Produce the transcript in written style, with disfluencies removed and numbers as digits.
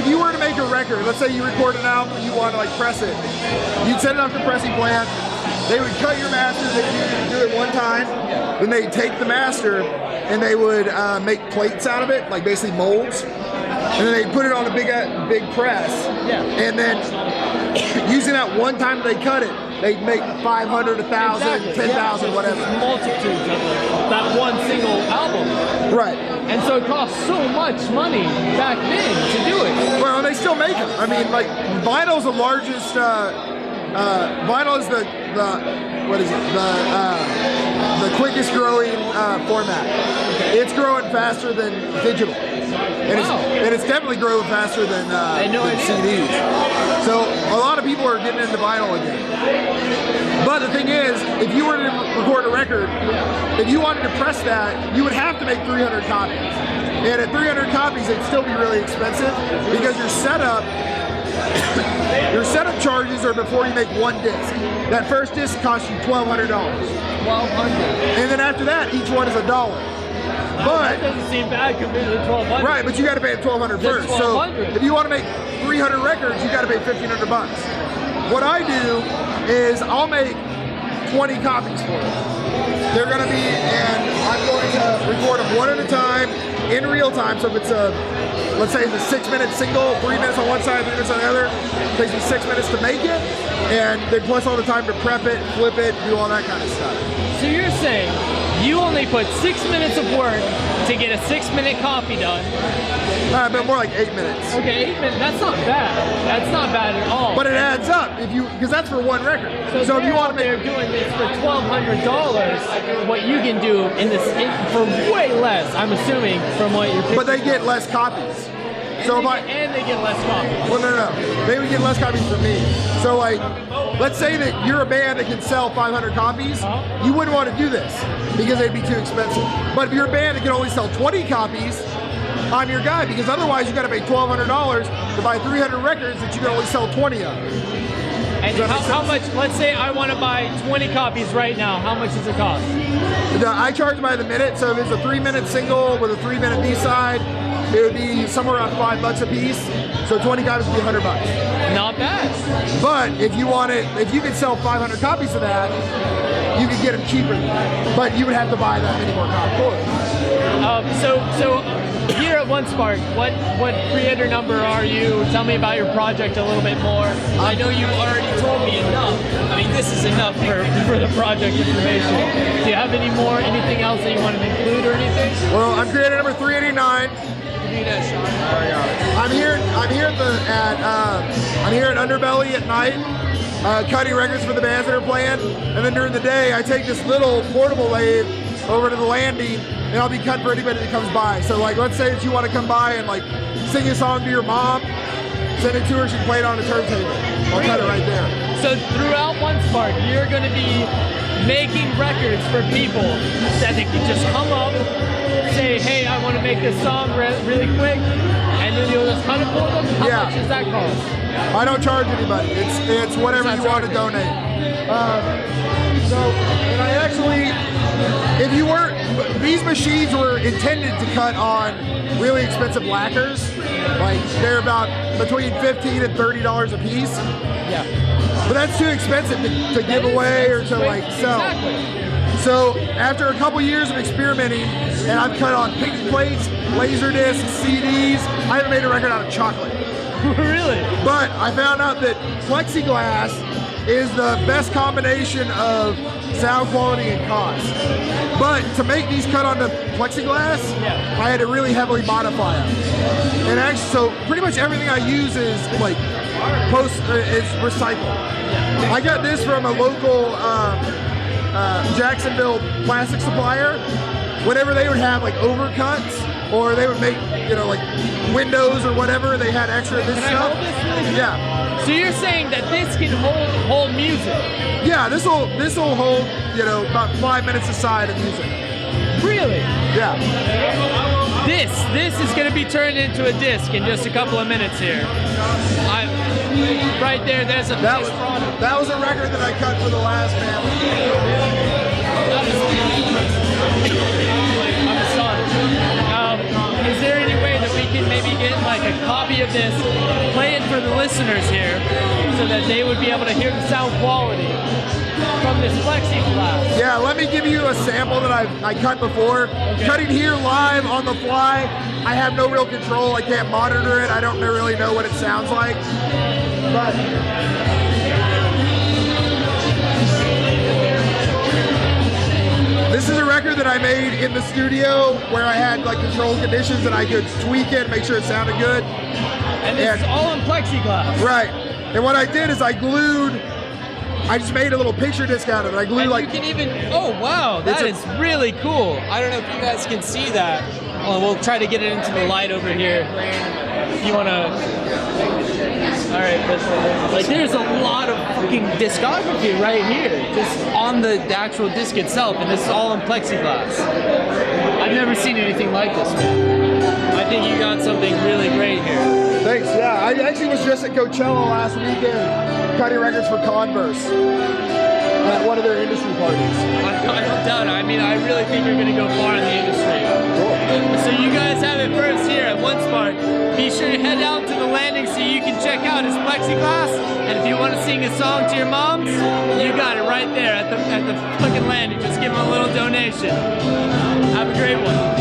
if you were to make a record, let's say you record an album and you want to like press it, you'd send it off to pressing plant. They would cut your master. They'd do it one time. Then they'd take the master and they would make plates out of it, like basically molds. And then they'd put it on a big press. Yeah. And then using that one time they cut it, they'd make 500, 1,000, exactly. 10,000, whatever. Multitudes of that one single album. Right. And so it cost so much money back then to do it. Well, they still make them. I mean, like vinyl's the largest. Vinyl is the quickest growing format. It's growing faster than digital, and it's definitely growing faster than CDs. So a lot of people are getting into vinyl again. But the thing is, if you were to record a record, if you wanted to press that, you would have to make 300 copies. And at 300 copies, it'd still be really expensive because your setup charges are before you make one disc. That first disc costs you $1,200. $1,200. And then after that, each one is $1. But that doesn't seem bad compared to the $1,200. Right, but you got to pay $1,200 first. So if you want to make 300 records, you got to pay $1,500. What I do is I'll make 20 copies for you. They're going to be, and I'm going to record them one at a time in real time. So if it's a, let's say it's a 6-minute single, 3 minutes on one side, 3 minutes on the other, it takes me 6 minutes to make it, and then plus all the time to prep it, flip it, do all that kind of stuff. So you're saying you only put 6 minutes of work to get a 6-minute copy done? But more like 8 minutes. Okay, 8 minutes, that's not bad. That's not bad at all. But it adds up, because that's for one record. So if you want to make... They're doing this for $1,200, what you can do in this for way less, I'm assuming, from what you're picking. But they get less copies. And they get less copies. Well, no. They would get less copies from me. So like, let's say that you're a band that can sell 500 copies, you wouldn't want to do this because they'd be too expensive. But if you're a band that can only sell 20 copies, I'm your guy, because otherwise you got to pay $1,200 to buy 300 records that you can only sell 20 of. And how much, let's say I want to buy 20 copies right now, how much does it cost? I charge by the minute, so if it's a 3-minute single with a 3-minute B-side, it would be somewhere around $5 a piece. So 20 copies would be $100. Not bad. But if you could sell 500 copies of that, you could get them cheaper than that. But you would have to buy that many more copies. So here at One Spark, what creator number are you? Tell me about your project a little bit more. I know you already told me enough. I mean, this is enough for the project information. Do you have anything else that you want to include or anything? Well, I'm creator number 389. I'm here at Underbelly at night, cutting records for the bands that are playing, and then during the day I take this little portable lathe over to the landing, and I'll be cutting for anybody that comes by. So like, let's say that you want to come by and like sing a song to your mom, send it to her, she can play it on a turntable. I'll cut it right there. So throughout One Spark, you're going to be making records for people that they can just come up, say, hey, I want to make this song really quick, and then you'll just cut it for them? How much does that cost? I don't charge anybody. It's whatever you want to donate. And I actually, these machines were intended to cut on really expensive lacquers. Like, they're about between $15 and $30 a piece. Yeah. But that's too expensive to give away or to like sell. Exactly. So after a couple years of experimenting, and I've cut on pink plates, laser discs, CDs, I haven't made a record out of chocolate. Really? But I found out that plexiglass is the best combination of sound quality and cost. But to make these cut onto plexiglass, I had to really heavily modify them. And actually, so pretty much everything I use is like is recycled. I got this from a local Jacksonville plastic supplier. Whenever they would have like overcuts, or they would make, like windows or whatever, they had extra of this stuff. I hold this really? Yeah. So you're saying that this can hold music? Yeah, this will hold, about 5 minutes aside of music. Really? Yeah. This is going to be turned into a disc in just a couple of minutes here. Right there, there's a that was a record that I cut for the last band. I'm astonished. Is there any way that we can maybe get like a copy of this they would be able to hear the sound quality from this plexiglass. Yeah, let me give you a sample that I cut before. Okay. Cutting here live on the fly, I have no real control. I can't monitor it. I don't really know what it sounds like. But this is a record that I made in the studio where I had like controlled conditions and I could tweak it, make sure it sounded good. And this is all in plexiglass. Right. And what I did is I just made a little picture disc out of it. I glued And like... you can even, oh wow, that is really cool. I don't know if you guys can see that. Well, we'll try to get it into the light over here. If you wanna, all right, but like there's a lot of fucking discography right here, just on the actual disc itself, and this is all in plexiglass. I've never seen anything like this, man. I think you got something really great here. Thanks, yeah. I actually was just at Coachella last weekend cutting records for Converse at one of their industry parties. I don't doubt it. I mean, I really think you're gonna go far in the industry. Cool. So you guys have it first here at One Spark. Be sure to head out to the landing so you can check out his plexiglass. And if you want to sing a song to your moms, you got it right there at the fucking landing. Just give them a little donation. Have a great one.